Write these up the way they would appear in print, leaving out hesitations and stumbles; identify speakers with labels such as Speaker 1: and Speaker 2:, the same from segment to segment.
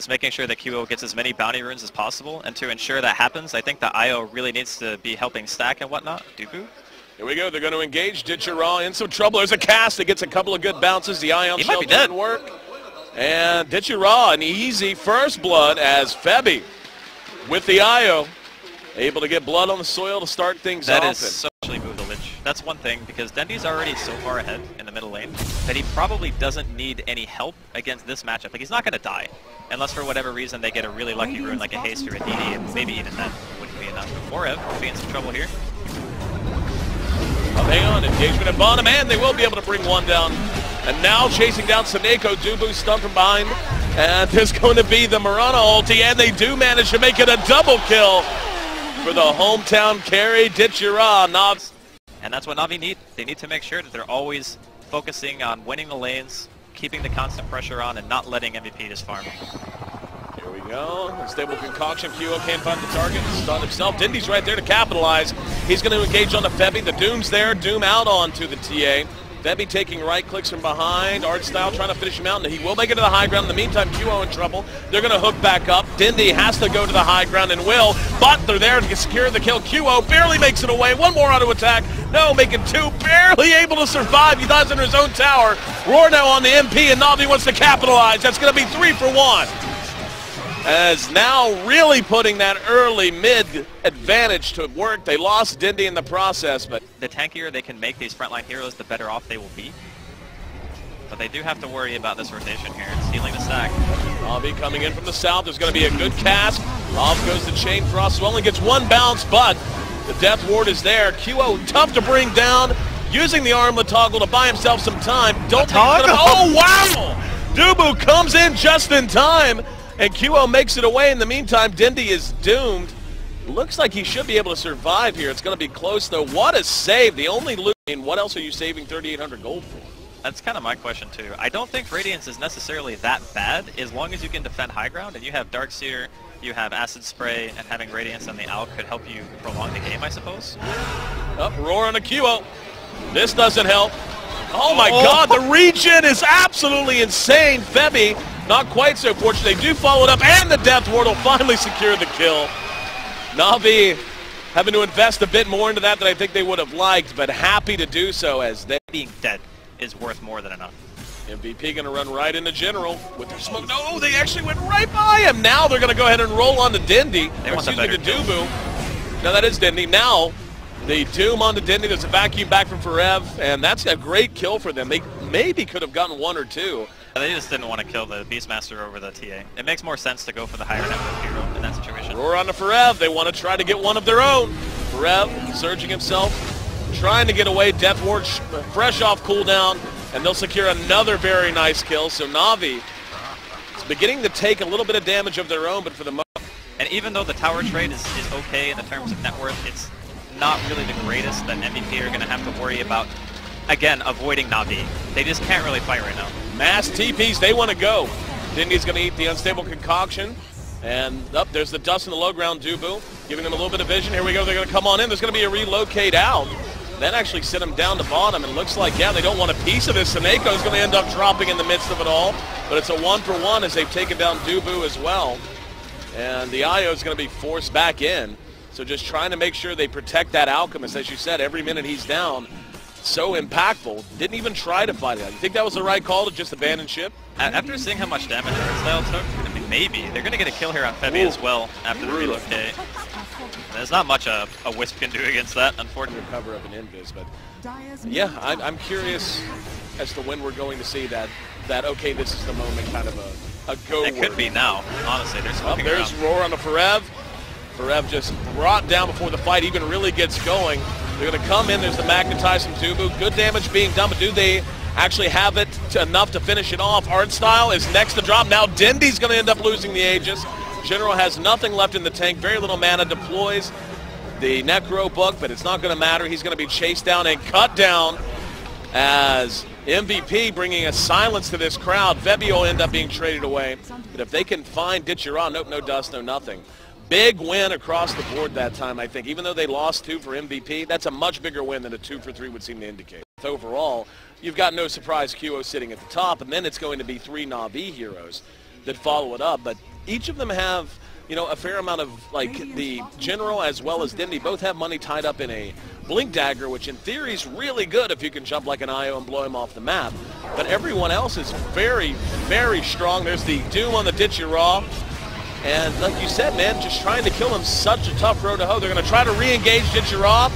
Speaker 1: Just making sure that QO gets as many bounty runes as possible, and to ensure that happens, I think the IO really needs to be helping stack and whatnot. Dubu.
Speaker 2: Here we go. They're going to engage Ditchera in some trouble. There's a cast that gets a couple of good bounces. The Ion Shell didn't work. And Ditchera, an easy first blood as Febby with the IO able to get blood on the soil to start things off.
Speaker 1: That is so actually move the Lich. That's one thing, because Dendi's already so far ahead in the middle lane that he probably doesn't need any help against this matchup. Like, he's not going to die, unless for whatever reason they get a really lucky rune like a haste or a DD, and maybe even that wouldn't be enough. But Forev could be in some trouble here.
Speaker 2: Oh, hang on, engagement at bottom, and they will be able to bring one down. And now chasing down Seneko, Dubu stunned from behind. And there's going to be the Mirana ulti, and they do manage to make it a double kill for the hometown carry, Ditchera. Na'Vi.
Speaker 1: And that's what Na'Vi need. They need to make sure that they're always focusing on winning the lanes, keeping the constant pressure on, and not letting MVP just farm.
Speaker 2: Here we go. Stable concoction. QO can't find the target. Stun himself. Dindy's right there to capitalize. He's going to engage on the Febby. The Doom's there. Doom out onto the TA. Febby taking right clicks from behind. Artstyle trying to finish him out, and he will make it to the high ground. In the meantime, QO in trouble. They're going to hook back up. Dindy has to go to the high ground and will, but they're there to secure the kill. QO barely makes it away. One more auto attack. No, making two. Barely able to survive. He dies under his own tower. Roar now on the MP, and Na'Vi wants to capitalize. That's going to be 3 for 1. As now really putting that early mid advantage to work. They lost Dindy in the process, but
Speaker 1: the tankier they can make these frontline heroes, the better off they will be. But they do have to worry about this rotation here. Stealing the stack.
Speaker 2: Na'Vi coming in from the south. There's going to be a good cast. Off goes the Chain Frost. Only gets one bounce, but the Death Ward is there. QO tough to bring down. Using the Armlet toggle to buy himself some time. Don't think he's gonna, oh wow! Dubu comes in just in time. And QO makes it away. In the meantime, Dindy is doomed. Looks like he should be able to survive here. It's going to be close, though. What a save. The only loot. I mean, what else are you saving 3,800 gold for?
Speaker 1: That's kind of my question, too. I don't think Radiance is necessarily that bad, as long as you can defend high ground, and you have Darkseer, you have Acid Spray, and having Radiance on the Owl could help you prolong the game, I suppose.
Speaker 2: Up, Roar on a QO. This doesn't help. Oh my god, the regen is absolutely insane. Febby, not quite so fortunate. They do follow it up, and the Death Ward will finally secure the kill. Na'Vi having to invest a bit more into that than I think they would have liked, but happy to do so as they...
Speaker 1: Being dead is worth more than enough.
Speaker 2: MVP going to run right into General with their smoke. No, they actually went right by him. Now they're going to go ahead and roll on to Dindy. Excuse me, to Dubu. Now that is Dindy. Now the Doom on to Dindy. There's a vacuum back from Forev, and that's a great kill for them. They maybe could have gotten 1 or 2.
Speaker 1: They just didn't want to kill the Beastmaster over the TA. It makes more sense to go for the higher network hero in that situation.
Speaker 2: Roar on to Forev. They want to try to get one of their own. Forev surging himself, trying to get away. Death Ward fresh off cooldown, and they'll secure another very nice kill. So Na'Vi is beginning to take a little bit of damage of their own, but for the most...
Speaker 1: And even though the tower trade is okay in the terms of net worth, it's not really the greatest that MVP are going to have to worry about, again, avoiding Na'Vi. They just can't really fight right now.
Speaker 2: Mass TPs, they want to go. Dindy's going to eat the Unstable Concoction. And up, there's the dust in the low ground, Dubu, giving them a little bit of vision. Here we go, they're going to come on in. There's going to be a relocate out. That actually sent him down to bottom, and it looks like, yeah, they don't want a piece of this. Seneko's going to end up dropping in the midst of it all. But it's a 1-for-1 as they've taken down Dubu as well. And the IO is going to be forced back in. So just trying to make sure they protect that Alchemist. As you said, every minute he's down, so impactful. Didn't even try to fight it. You think that was the right call to just abandon ship?
Speaker 1: After seeing how much damage Artstyle took, I mean, maybe. They're going to get a kill here on Febby as well after the relocate. There's not much a Wisp can do against that, unfortunately.
Speaker 2: Cover up an Invis, but yeah, I'm curious as to when we're going to see that okay, this is the moment kind of a go.
Speaker 1: It could be now, honestly.
Speaker 2: There's Roar on the Forev. Forev just brought down before the fight even really gets going. They're going to come in. There's the Magnetize from Dubu. Good damage being done, but do they actually have it enough to finish it off? Artstyle is next to drop. Now Dindy's going to end up losing the Aegis. General has nothing left in the tank. Very little mana. Deploys the Necro book, but it's not going to matter. He's going to be chased down and cut down as MVP bringing a silence to this crowd. Febby will end up being traded away. But if they can find Ditchera, nope, no dust, no nothing. Big win across the board that time, I think. Even though they lost 2 for MVP, that's a much bigger win than a 2 for 3 would seem to indicate. Overall, you've got no surprise QO sitting at the top, and then it's going to be 3 Na'Vi heroes that follow it up. But each of them have, you know, a fair amount of, like, the General as well as Dindy both have money tied up in a Blink Dagger, which in theory is really good if you can jump like an IO and blow him off the map. But everyone else is very, very strong. There's the Doom on the Ditchy Raw. And like you said, man, just trying to kill him, such a tough road to hoe. They're going to try to re-engage Ditchy Raw.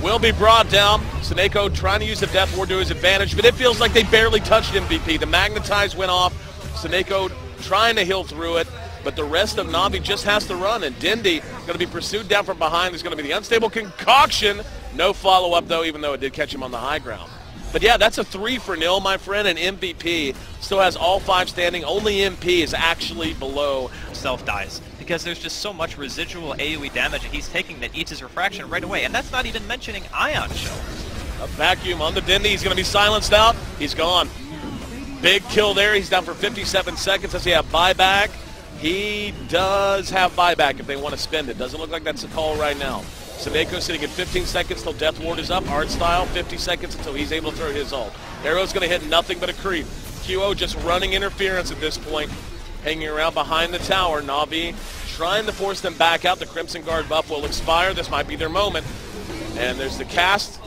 Speaker 2: Will be brought down. Seneko trying to use the Death Ward to his advantage, but it feels like they barely touched MVP. The Magnetize went off. Seneko trying to heal through it, but the rest of Na'Vi just has to run, and Dindy going to be pursued down from behind. There's going to be the Unstable Concoction. No follow-up, though, even though it did catch him on the high ground. But yeah, that's a 3-0, my friend, and MVP still has all 5 standing. Only MP is actually below.
Speaker 1: Self-dies, because there's just so much residual AoE damage that he's taking that eats his refraction right away, and that's not even mentioning Ion Shell.
Speaker 2: A vacuum on the Dindy. He's going to be silenced out. He's gone. Big kill there. He's down for 57 seconds. Does he have buyback? He does have buyback if they want to spend it. Doesn't look like that's a call right now. Seneko sitting at 15 seconds till Death Ward is up. Art Style, 50 seconds until he's able to throw his ult. Arrow's going to hit nothing but a creep. QO just running interference at this point. Hanging around behind the tower. Na'Vi trying to force them back out. The Crimson Guard buff will expire. This might be their moment. And there's the cast.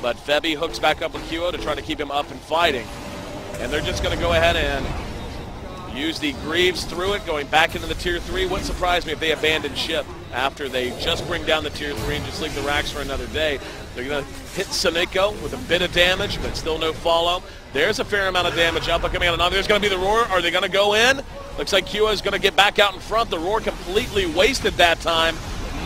Speaker 2: But Febby hooks back up with QO to try to keep him up and fighting. And they're just going to go ahead and use the Greaves through it, going back into the Tier 3. Wouldn't surprise me if they abandon ship after they just bring down the Tier 3 and just leave the racks for another day. They're going to hit Seneko with a bit of damage, but still no follow. There's a fair amount of damage up coming out of Na'Vi. There's going to be the Roar. Are they going to go in? Looks like QO is going to get back out in front. The Roar completely wasted that time.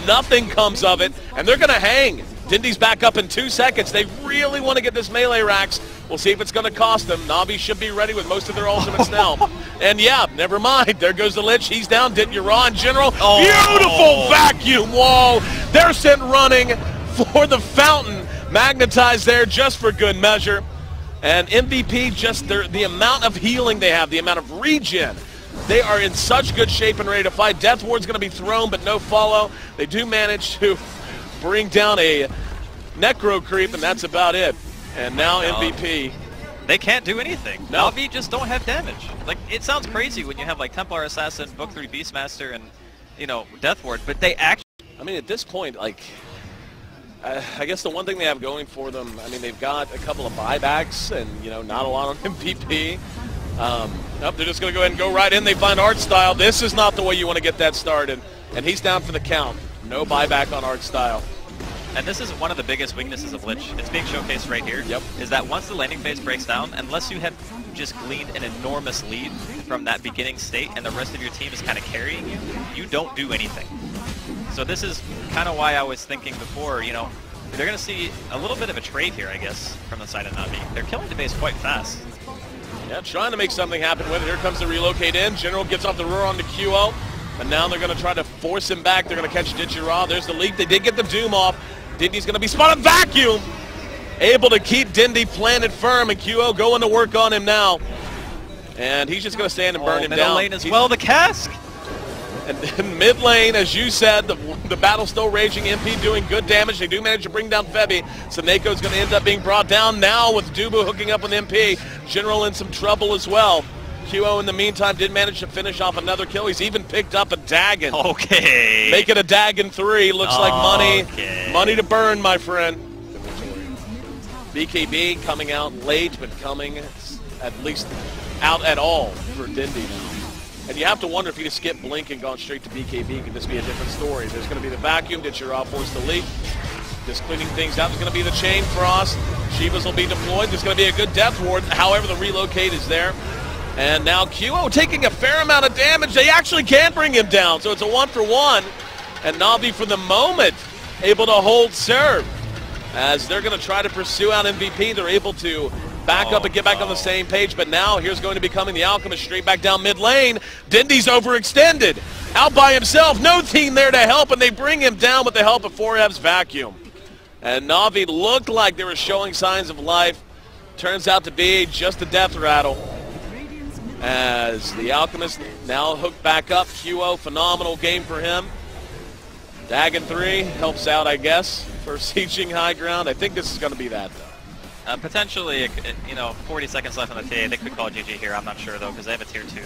Speaker 2: Nothing comes of it, and they're going to hang. Dindy's back up in 2 seconds. They really want to get this melee racks. We'll see if it's going to cost them. Na'Vi should be ready with most of their ultimates now. And yeah, never mind. There goes the Lich. He's down. Ditchy Raw in general. Oh. Beautiful vacuum. Whoa. They're sent running for the fountain. Magnetized there just for good measure. And MVP, just the amount of healing they have, the amount of regen. They are in such good shape and ready to fight. Death Ward's going to be thrown, but no follow. They do manage to bring down a Necro Creep, and that's about it. And now MVP.
Speaker 1: They can't do anything.
Speaker 2: No.
Speaker 1: Na'Vi just don't have damage. Like, it sounds crazy when you have, like, Templar Assassin, Book 3 Beastmaster, and, you know, Death Ward, but they actually...
Speaker 2: I mean, at this point, like, I guess the one thing they have going for them, I mean, they've got a couple of buybacks and, you know, not a lot on MVP. Nope, they're just going to go ahead and go right in. They find Art Style. This is not the way you want to get that started. And he's down for the count. No buyback on Art Style.
Speaker 1: And this is one of the biggest weaknesses of Lich. It's being showcased right here.
Speaker 2: Yep.
Speaker 1: Is that once the landing phase breaks down, unless you have just gleaned an enormous lead from that beginning state and the rest of your team is kind of carrying you, you don't do anything. So this is kind of why I was thinking before, you know, they're going to see a little bit of a trade here, I guess, from the side of Na'Vi. They're killing the base quite fast.
Speaker 2: Yeah, trying to make something happen with it. Here comes the relocate in. General gets off the Roar onto QO. And now they're going to try to force him back. They're going to catch Ditchy Raw. There's the leak. They did get the Doom off. Dindy's going to be spotted. Vacuum! Able to keep Dindy planted firm, and QO going to work on him now. And he's just going to stand and burn him down.
Speaker 1: Middle lane as well, the cask.
Speaker 2: And then mid lane, as you said, the battle's still raging. MP doing good damage. They do manage to bring down Febby. Seneko's going to end up being brought down now with Dubu hooking up with MP. General in some trouble as well. QO in the meantime did manage to finish off another kill. He's even picked up a Dagon.
Speaker 1: Okay.
Speaker 2: Make it a Dagon 3. Looks like money. Money to burn, my friend. BKB coming out late, but coming at least out at all for Dindy now. And you have to wonder if he'd have skipped Blink and gone straight to BKB, could this be a different story? There's going to be the vacuum. Ditchy Raw forced to leap. Just cleaning things out. There's going to be the Chain Frost. Shivas will be deployed. There's going to be a good Death Ward. However, the relocate is there. And now QO taking a fair amount of damage. They actually can bring him down, so it's a 1-for-1. And Na'Vi, for the moment, able to hold serve. As they're going to try to pursue out MVP, they're able to back up and get back on the same page. But now here's going to be coming the Alchemist straight back down mid lane. Dindy's overextended. Out by himself. No team there to help, and they bring him down with the help of 4Ev's vacuum. And Na'Vi looked like they were showing signs of life. Turns out to be just a death rattle. As the Alchemist now hooked back up. QO, phenomenal game for him. Dagon 3 helps out, I guess, for sieging high ground. I think this is going to be that, though.
Speaker 1: Potentially, you know, 40 seconds left on the TA. They could call GG here. I'm not sure, though, because they have a tier 2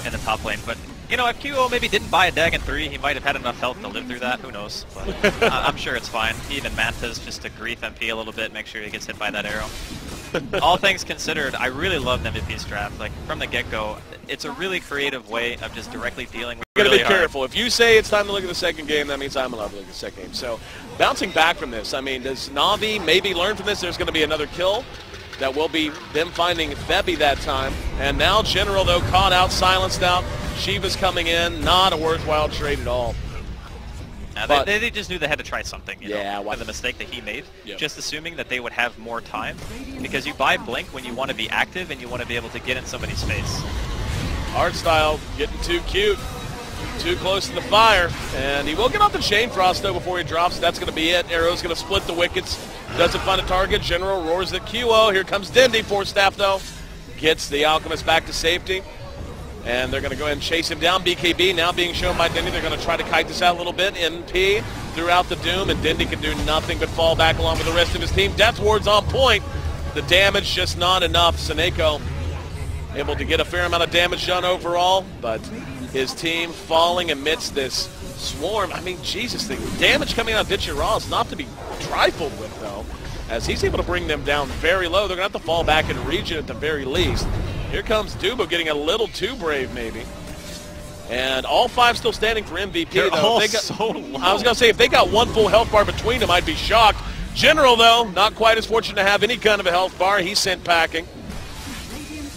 Speaker 1: in the top lane. But You know, if QO maybe didn't buy a Dagon 3, he might have had enough health to live through that. Who knows? But I'm sure it's fine. He even Mantas just to grief MP a little bit, make sure he gets hit by that arrow. All things considered, I really loved MVP's draft. Like, from the get-go, it's a really creative way of just directly dealing with
Speaker 2: You gotta
Speaker 1: really
Speaker 2: be careful. If you say it's time to look at the second game, that means I'm allowed to look at the second game. So, bouncing back from this, I mean, does Na'Vi maybe learn from this? There's going to be another kill. That will be them finding Thebe that time. And now General, though, caught out, silenced out. Shiva's coming in. Not a worthwhile trade at all.
Speaker 1: They just knew they had to try something, you know,
Speaker 2: why?
Speaker 1: the mistake that he made,
Speaker 2: Yep.
Speaker 1: just assuming that they would have more time, because you buy Blink when you want to be active and you want to be able to get in somebody's face.
Speaker 2: Artstyle getting too cute, too close to the fire, and he will get off the Chain Frost, though, before he drops. That's going to be it. Arrow's going to split the wickets. Doesn't find a target. General roars at QO. Here comes Dendi. Force Staff, though, gets the Alchemist back to safety. And they're going to go ahead and chase him down. BKB now being shown by Dendi. They're going to try to kite this out a little bit. NP throughout the Doom, and Dendi can do nothing but fall back along with the rest of his team. Death Ward's on point. The damage just not enough. Seneko able to get a fair amount of damage done overall, but his team falling amidst this swarm. I mean, Jesus, the damage coming out of Ditchy Raw is not to be trifled with, though, as he's able to bring them down very low. They're going to have to fall back in region at the very least. Here comes Dubo getting a little too brave, maybe. And all five still standing for MVP.
Speaker 1: They're
Speaker 2: though.
Speaker 1: all
Speaker 2: They got,
Speaker 1: so low.
Speaker 2: I was going to say, if they got one full health bar between them, I'd be shocked. General, though, not quite as fortunate to have any kind of a health bar. He's sent packing.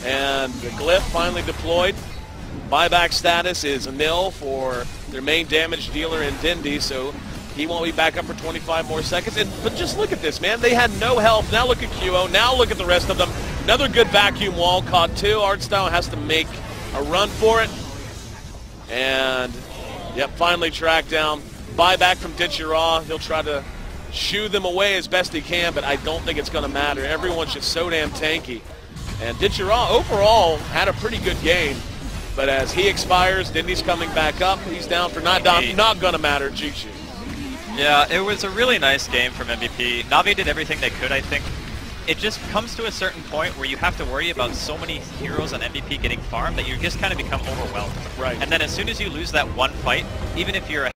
Speaker 2: And the Glyph finally deployed. Buyback status is nil for their main damage dealer in Dendi, so he won't be back up for 25 more seconds. But just look at this, man. They had no health. Now look at QO. Now look at the rest of them. Another good vacuum wall. Caught two. Artstyle has to make a run for it. And, yep, finally tracked down. Buyback from Ditchy Raw. He'll try to shoo them away as best he can, but I don't think it's going to matter. Everyone's just so damn tanky. And Ditchy Raw overall had a pretty good game. But as he expires, Dendi's coming back up. He's down for not going to matter. GG.
Speaker 1: Yeah, it was a really nice game from MVP. Na'Vi did everything they could, I think. It just comes to a certain point where you have to worry about so many heroes on MVP getting farmed that you just kind of become overwhelmed.
Speaker 2: Right.
Speaker 1: And then as soon as you lose that one fight, even if you're